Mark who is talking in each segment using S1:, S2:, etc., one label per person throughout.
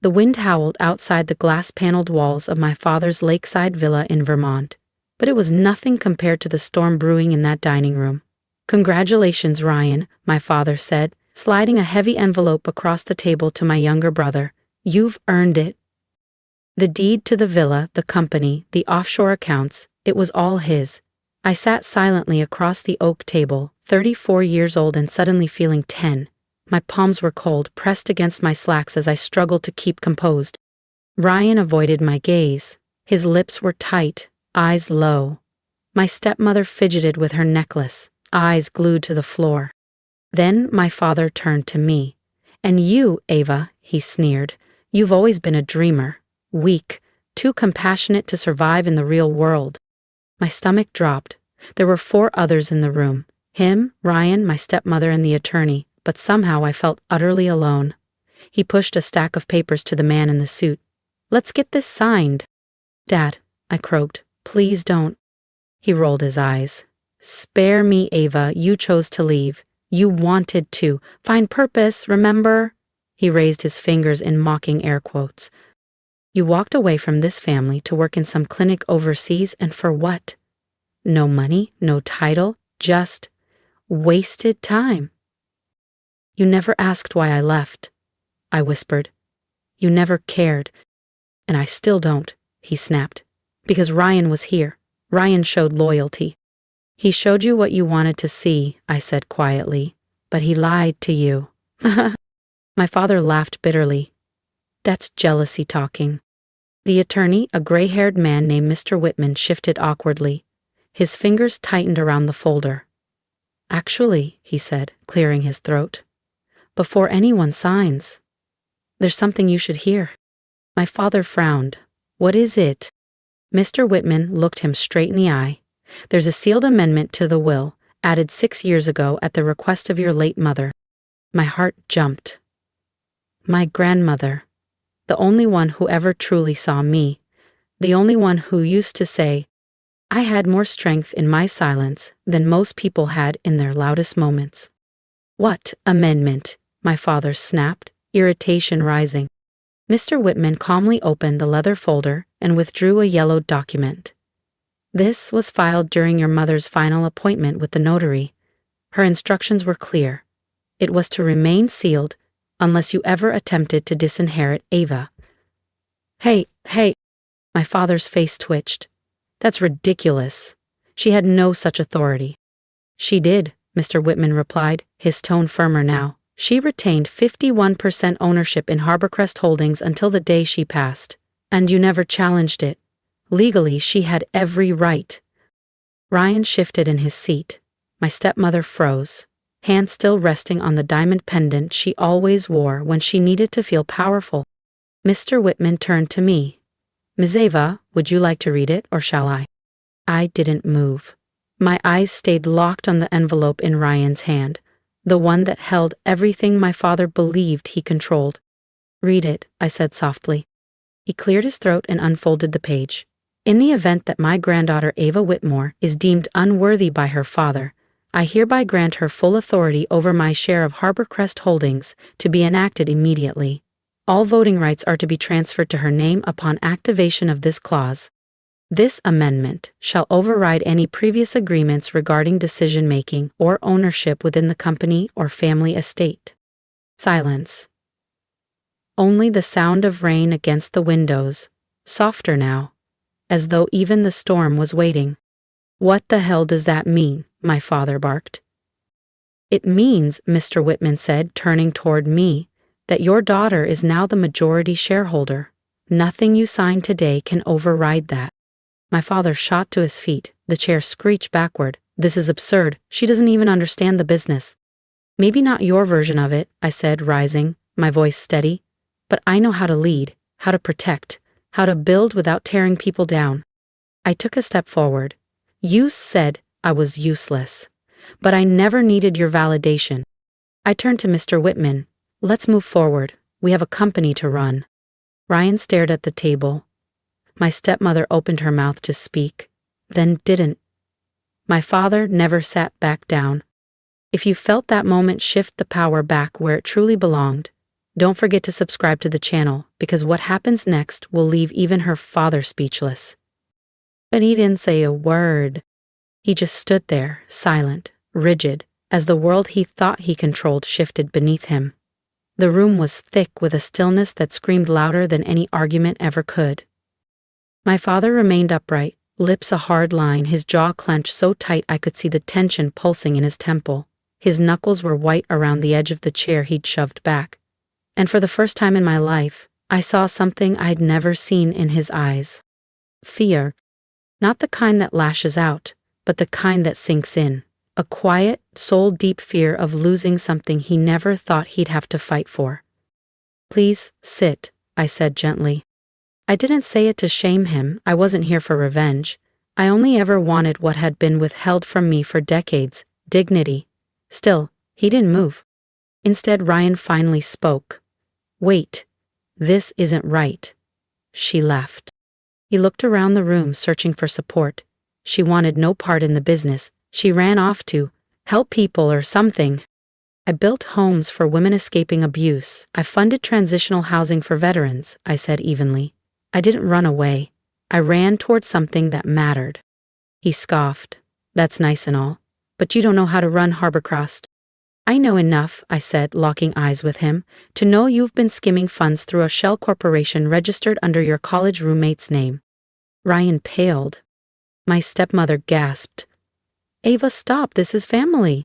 S1: The wind howled outside the glass-paneled walls of my father's lakeside villa in Vermont, but it was nothing compared to the storm brewing in that dining room. "Congratulations, Ryan," my father said, sliding a heavy envelope across the table to my younger brother. "You've earned it." The deed to the villa, the company, the offshore accounts, it was all his. I sat silently across the oak table, 34 years old and suddenly feeling 10. My palms were cold, pressed against my slacks as I struggled to keep composed. Ryan avoided my gaze. His lips were tight, eyes low. My stepmother fidgeted with her necklace, eyes glued to the floor. Then my father turned to me. "And you, Ava," he sneered, "you've always been a dreamer. Weak, too compassionate to survive in the real world." My stomach dropped. There were 4 others in the room. Him, Ryan, my stepmother, and the attorney, but somehow I felt utterly alone. He pushed a stack of papers to the man in the suit. "Let's get this signed." "Dad," I croaked, "please don't." He rolled his eyes. "Spare me, Ava, you chose to leave. You wanted to. Find purpose, remember?" He raised his fingers in mocking air quotes. "You walked away from this family to work in some clinic overseas, and for what? No money, no title, just wasted time." "You never asked why I left," I whispered. "You never cared. And I still don't," he snapped. "Because Ryan was here. Ryan showed loyalty." "He showed you what you wanted to see," I said quietly. "But he lied to you." My father laughed bitterly. "That's jealousy talking." The attorney, a gray-haired man named Mr. Whitman, shifted awkwardly. His fingers tightened around the folder. "Actually," he said, clearing his throat, "before anyone signs, there's something you should hear." My father frowned. "What is it?" Mr. Whitman looked him straight in the eye. "There's a sealed amendment to the will, added 6 years ago at the request of your late mother." My heart jumped. My grandmother, the only one who ever truly saw me, the only one who used to say, "I had more strength in my silence than most people had in their loudest moments." "What amendment?" my father snapped, irritation rising. Mr. Whitman calmly opened the leather folder and withdrew a yellowed document. "This was filed during your mother's final appointment with the notary. Her instructions were clear. It was to remain sealed unless you ever attempted to disinherit Ava." Hey, my father's face twitched. "That's ridiculous. She had no such authority." "She did," Mr. Whitman replied, his tone firmer now. "She retained 51% ownership in Harborcrest Holdings until the day she passed. And you never challenged it. Legally, she had every right." Ryan shifted in his seat. My stepmother froze, hand still resting on the diamond pendant she always wore when she needed to feel powerful. Mr. Whitman turned to me. "Ms. Ava, would you like to read it, or shall I?" I didn't move. My eyes stayed locked on the envelope in Ryan's hand, the one that held everything my father believed he controlled. "Read it," I said softly. He cleared his throat and unfolded the page. "In the event that my granddaughter Ava Whitmore is deemed unworthy by her father, I hereby grant her full authority over my share of Harborcrest Holdings to be enacted immediately. All voting rights are to be transferred to her name upon activation of this clause. This amendment shall override any previous agreements regarding decision-making or ownership within the company or family estate." Silence. Only the sound of rain against the windows, softer now, as though even the storm was waiting. "What the hell does that mean?" my father barked. "It means," Mr. Whitman said, turning toward me, "that your daughter is now the majority shareholder. Nothing you sign today can override that." My father shot to his feet. The chair screeched backward. "This is absurd. She doesn't even understand the business." "Maybe not your version of it," I said, rising, my voice steady. "But I know how to lead, how to protect, how to build without tearing people down." I took a step forward. "You said I was useless, but I never needed your validation." I turned to Mr. Whitman. "Let's move forward. We have a company to run." Ryan stared at the table. My stepmother opened her mouth to speak, then didn't. My father never sat back down. If you felt that moment shift the power back where it truly belonged, Don't forget to subscribe to the channel, because what happens next will leave even her father speechless. But he didn't say a word. He just stood there, silent, rigid, as the world he thought he controlled shifted beneath him. The room was thick with a stillness that screamed louder than any argument ever could. My father remained upright, lips a hard line, his jaw clenched so tight I could see the tension pulsing in his temple. His knuckles were white around the edge of the chair he'd shoved back. And for the first time in my life, I saw something I'd never seen in his eyes. Fear. Not the kind that lashes out, but the kind that sinks in. A quiet, soul-deep fear of losing something he never thought he'd have to fight for. "Please, sit," I said gently. I didn't say it to shame him. I wasn't here for revenge. I only ever wanted what had been withheld from me for decades, dignity. Still, he didn't move. Instead, Ryan finally spoke. "Wait. This isn't right." She left. He looked around the room, searching for support. She wanted no part in the business. She ran off to help people or something. "I built homes for women escaping abuse. I funded transitional housing for veterans," I said evenly. "I didn't run away. I ran toward something that mattered." He scoffed. "That's nice and all, but you don't know how to run Harborcrossed." "I know enough," I said, locking eyes with him, "to know you've been skimming funds through a shell corporation registered under your college roommate's name." Ryan paled. My stepmother gasped. "Ava, stop, this is family."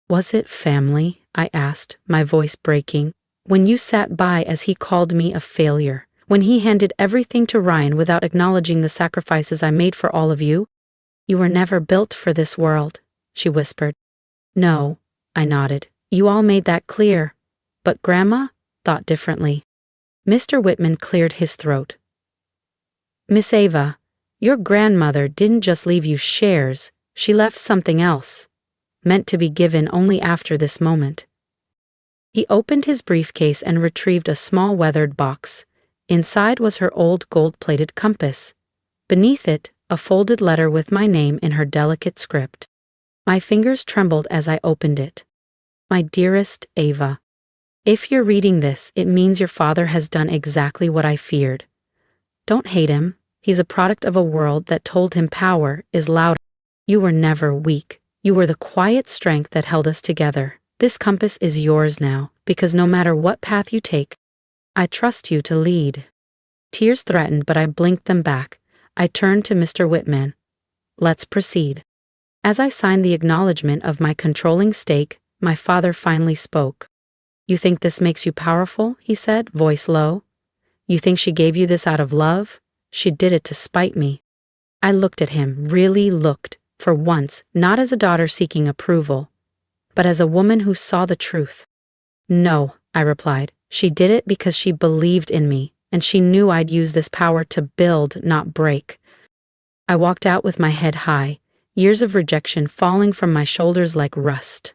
S1: "Was it family?" I asked, my voice breaking. "When you sat by as he called me a failure, when he handed everything to Ryan without acknowledging the sacrifices I made for all of you?" "You were never built for this world," she whispered. "No," I nodded. "You all made that clear. But Grandma thought differently." Mr. Whitman cleared his throat. "Miss Ava, your grandmother didn't just leave you shares. She left something else, meant to be given only after this moment." He opened his briefcase and retrieved a small weathered box. Inside was her old gold-plated compass. Beneath it, a folded letter with my name in her delicate script. My fingers trembled as I opened it. "My dearest Ava, if you're reading this, it means your father has done exactly what I feared. Don't hate him. He's a product of a world that told him power is louder. You were never weak. You were the quiet strength that held us together. This compass is yours now, because no matter what path you take, I trust you to lead." Tears threatened, but I blinked them back. I turned to Mr. Whitman. "Let's proceed." As I signed the acknowledgement of my controlling stake, my father finally spoke. "You think this makes you powerful?" he said, voice low. "You think she gave you this out of love? She did it to spite me." I looked at him, really looked, for once, not as a daughter seeking approval, but as a woman who saw the truth. "No," I replied. "She did it because she believed in me, and she knew I'd use this power to build, not break." I walked out with my head high, years of rejection falling from my shoulders like rust.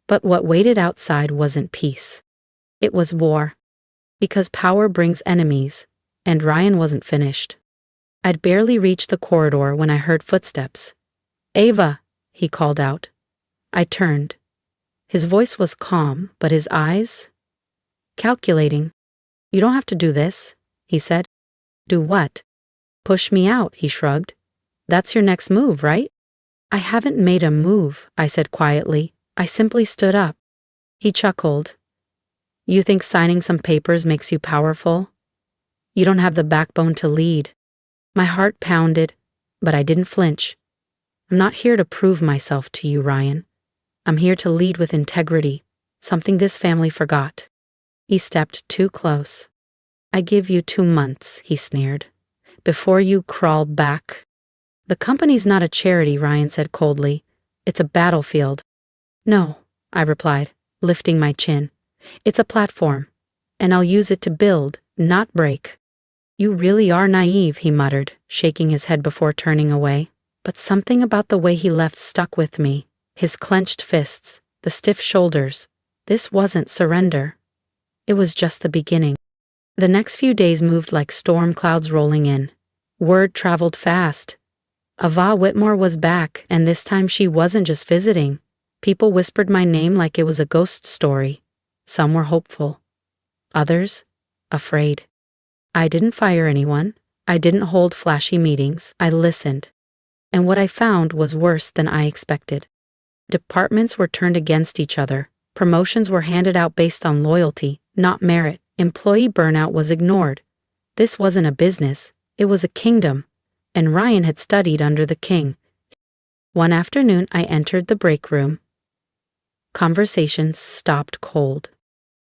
S1: But what waited outside wasn't peace. It was war. Because power brings enemies, and Ryan wasn't finished. I'd barely reached the corridor when I heard footsteps. "Ava," he called out. I turned. His voice was calm, but his eyes? Calculating. "You don't have to do this," he said. "Do what?" "Push me out," he shrugged. "That's your next move, right?" "I haven't made a move," I said quietly. "I simply stood up." He chuckled. "You think signing some papers makes you powerful? You don't have the backbone to lead." My heart pounded, but I didn't flinch. "I'm not here to prove myself to you, Ryan. I'm here to lead with integrity, something this family forgot." He stepped too close. "I give you 2 months," he sneered, "before you crawl back." "The company's not a charity," Ryan said coldly. "It's a battlefield." "No," I replied, lifting my chin. "It's a platform, and I'll use it to build, not break." "You really are naive," he muttered, shaking his head before turning away. But something about the way he left stuck with me. His clenched fists, the stiff shoulders. This wasn't surrender. It was just the beginning. The next few days moved like storm clouds rolling in. Word traveled fast. Ava Whitmore was back, and this time she wasn't just visiting. People whispered my name like it was a ghost story. Some were hopeful. Others, afraid. I didn't fire anyone. I didn't hold flashy meetings. I listened. And what I found was worse than I expected. Departments were turned against each other. Promotions were handed out based on loyalty, not merit. Employee burnout was ignored. This wasn't a business, it was a kingdom. And Ryan had studied under the king. One afternoon, I entered the break room. Conversations stopped cold.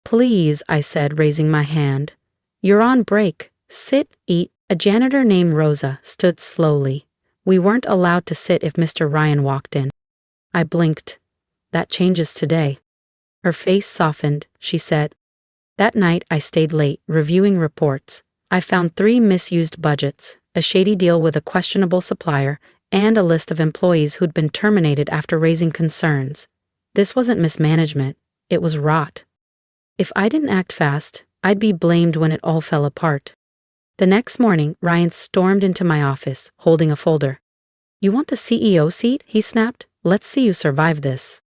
S1: "Please," I said, raising my hand. "You're on break. Sit, eat." A janitor named Rosa stood slowly. We weren't allowed to sit if Mr. Ryan walked in. I blinked. "That changes today." Her face softened. She said, "That night I stayed late, reviewing reports. I found 3 misused budgets, a shady deal with a questionable supplier, and a list of employees who'd been terminated after raising concerns. This wasn't mismanagement, it was rot. If I didn't act fast, I'd be blamed when it all fell apart." The next morning, Ryan stormed into my office, holding a folder. "You want the CEO seat?" he snapped. "Let's see you survive this."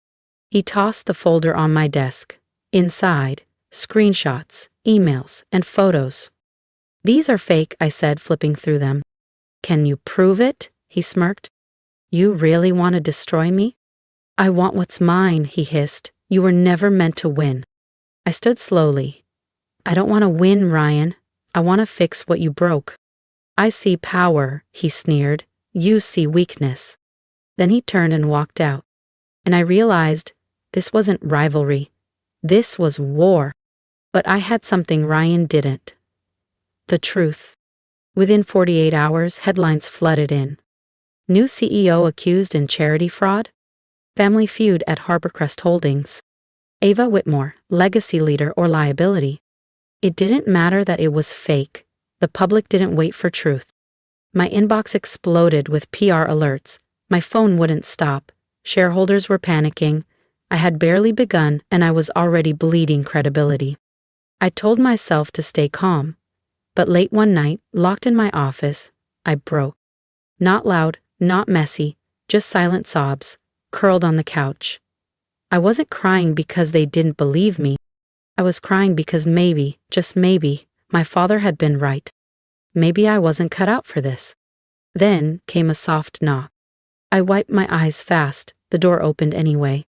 S1: He tossed the folder on my desk. Inside, screenshots, emails, and photos. "These are fake," I said, flipping through them. "Can you prove it?" he smirked. "You really want to destroy me?" "I want what's mine," he hissed. "You were never meant to win." I stood slowly. "I don't want to win, Ryan. I want to fix what you broke." "I see power," he sneered. "You see weakness." Then he turned and walked out. And I realized this wasn't rivalry. This was war. But I had something Ryan didn't. The truth. Within 48 hours, headlines flooded in. New CEO accused in charity fraud. Family feud at Harborcrest Holdings. Ava Whitmore, legacy leader or liability. It didn't matter that it was fake. The public didn't wait for truth. My inbox exploded with PR alerts. My phone wouldn't stop. Shareholders were panicking. I had barely begun and I was already bleeding credibility. I told myself to stay calm. But late one night, locked in my office, I broke. Not loud, not messy, just silent sobs, curled on the couch. I wasn't crying because they didn't believe me. I was crying because maybe, just maybe, my father had been right. Maybe I wasn't cut out for this. Then came a soft knock. I wiped my eyes fast. The door opened anyway.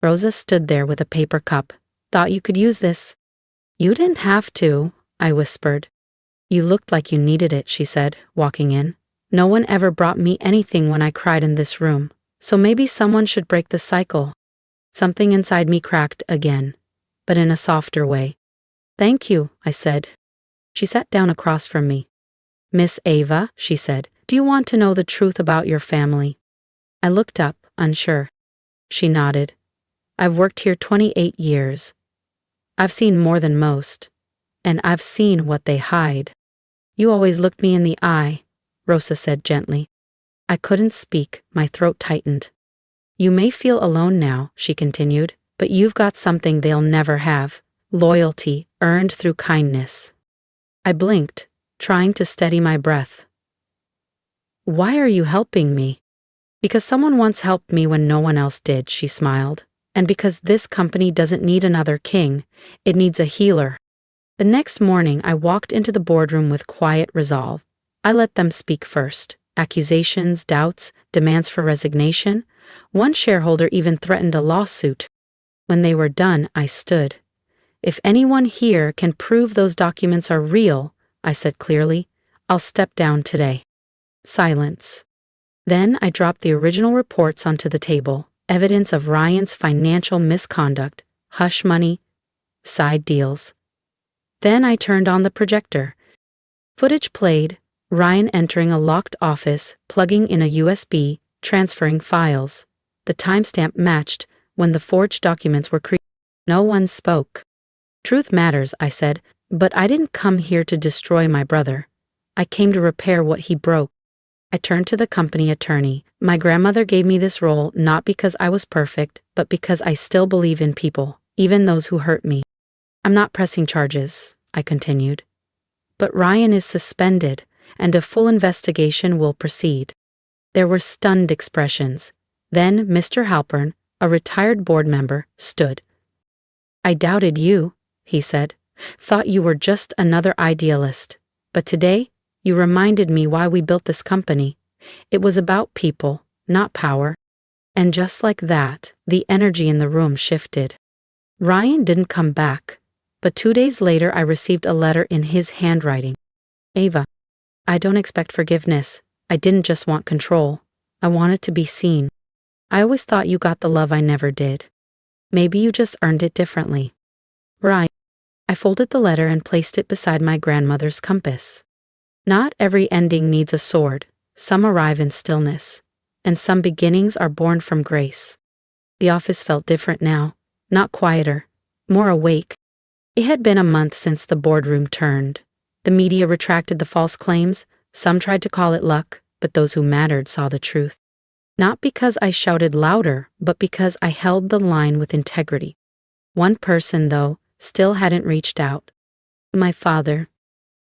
S1: Rosa stood there with a paper cup. "Thought you could use this." "You didn't have to," I whispered. "You looked like you needed it," she said, walking in. "No one ever brought me anything when I cried in this room, so maybe someone should break the cycle." Something inside me cracked again, but in a softer way. "Thank you," I said. She sat down across from me. "Miss Ava," she said, "do you want to know the truth about your family?" I looked up, unsure. She nodded. "I've worked here 28 years. I've seen more than most, and I've seen what they hide." "You always looked me in the eye," Rosa said gently. I couldn't speak, my throat tightened. "You may feel alone now," she continued, "but you've got something they'll never have. Loyalty, earned through kindness." I blinked, trying to steady my breath. "Why are you helping me?" "Because someone once helped me when no one else did," she smiled. "And because this company doesn't need another king, it needs a healer." The next morning, I walked into the boardroom with quiet resolve. I let them speak first. Accusations, doubts, demands for resignation. One shareholder even threatened a lawsuit. When they were done, I stood. "If anyone here can prove those documents are real," I said clearly, "I'll step down today." Silence. Then I dropped the original reports onto the table, evidence of Ryan's financial misconduct, hush money, side deals. Then I turned on the projector. Footage played, Ryan entering a locked office, plugging in a USB, transferring files. The timestamp matched when the forged documents were created. No one spoke. "Truth matters," I said, "but I didn't come here to destroy my brother. I came to repair what he broke." I turned to the company attorney. "My grandmother gave me this role not because I was perfect, but because I still believe in people, even those who hurt me. I'm not pressing charges," I continued. "But Ryan is suspended, and a full investigation will proceed." There were stunned expressions. Then Mr. Halpern, a retired board member, stood. "I doubted you," he said. Thought you were just another idealist. But today, you reminded me why we built this company. It was about people, not power. And just like that, the energy in the room shifted. Ryan didn't come back, but 2 days later I received a letter in his handwriting. Ava, I don't expect forgiveness. I didn't just want control. I wanted to be seen. I always thought you got the love I never did. Maybe you just earned it differently. Ryan. I folded the letter and placed it beside my grandmother's compass. Not every ending needs a sword. Some arrive in stillness, and some beginnings are born from grace. The office felt different now, not quieter, more awake. It had been a month since the boardroom turned. The media retracted the false claims. Some tried to call it luck, but those who mattered saw the truth. Not because I shouted louder, but because I held the line with integrity. One person, though, still hadn't reached out. My father.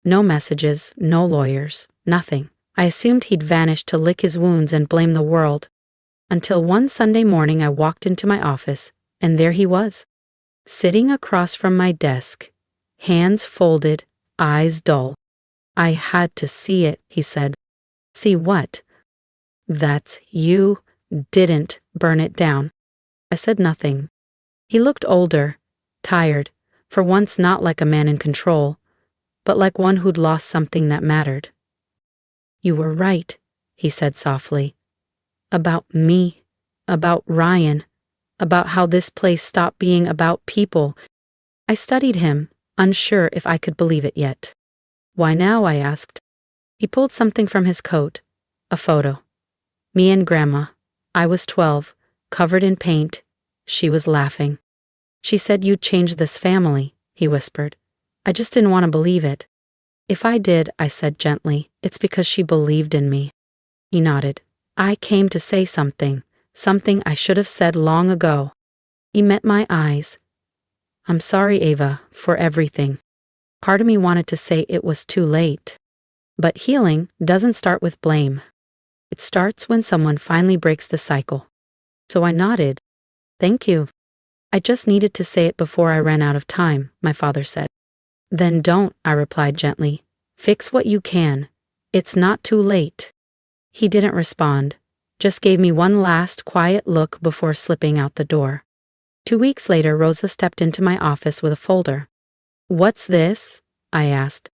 S1: No messages, no lawyers, nothing. I assumed he'd vanished to lick his wounds and blame the world. Until one Sunday morning I walked into my office, and there he was. Sitting across from my desk, hands folded, eyes dull. I had to see it, he said. See what? That you didn't burn it down. I said nothing. He looked older, tired, for once not like a man in control, but like one who'd lost something that mattered. You were right, he said softly. About me, about Ryan, about how this place stopped being about people. I studied him, unsure if I could believe it yet. Why now? I asked. He pulled something from his coat, a photo. Me and Grandma. I was 12, covered in paint. She was laughing. She said you'd change this family, he whispered. I just didn't want to believe it. If I did, I said gently, it's because she believed in me. He nodded. I came to say something I should have said long ago. He met my eyes. I'm sorry, Ava, for everything. Part of me wanted to say it was too late. But healing doesn't start with blame. It starts when someone finally breaks the cycle. So I nodded. Thank you. I just needed to say it before I ran out of time, my father said. Then don't, I replied gently. Fix what you can. It's not too late. He didn't respond, just gave me one last quiet look before slipping out the door. 2 weeks later, Rosa stepped into my office with a folder. What's this? I asked.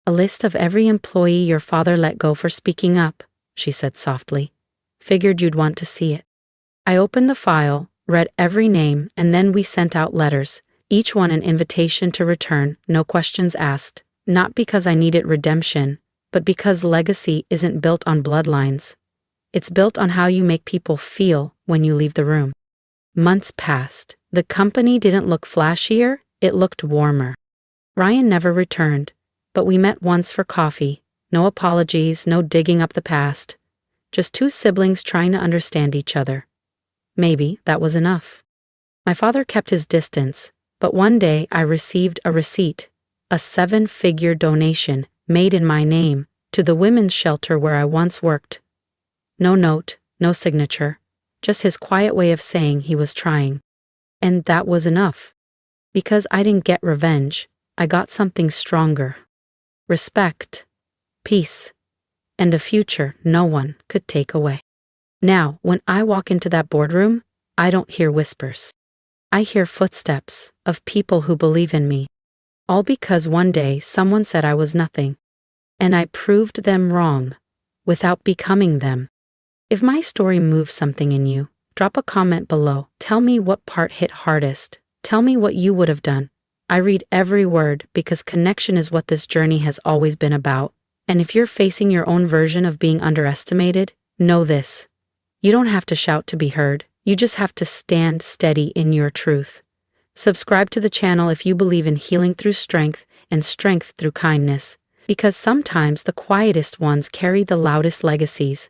S1: A list of every employee your father let go for speaking up, she said softly. Figured you'd want to see it. I opened the file, read every name, and then we sent out letters, each one an invitation to return, no questions asked, not because I needed redemption, but because legacy isn't built on bloodlines. It's built on how you make people feel when you leave the room. Months passed. The company didn't look flashier, it looked warmer. Ryan never returned, but we met once for coffee. No apologies, no digging up the past. Just two siblings trying to understand each other. Maybe that was enough. My father kept his distance, but one day I received a receipt, a 7-figure donation made in my name to the women's shelter where I once worked. No note, no signature, just his quiet way of saying he was trying. And that was enough. Because I didn't get revenge, I got something stronger. Respect, peace, and a future no one could take away. Now, when I walk into that boardroom, I don't hear whispers. I hear footsteps of people who believe in me. All because one day someone said I was nothing. And I proved them wrong, without becoming them. If my story moves something in you, drop a comment below. Tell me what part hit hardest. Tell me what you would have done. I read every word because connection is what this journey has always been about. And if you're facing your own version of being underestimated, know this. You don't have to shout to be heard. You just have to stand steady in your truth. Subscribe to the channel if you believe in healing through strength and strength through kindness, because sometimes the quietest ones carry the loudest legacies.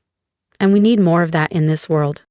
S1: And we need more of that in this world.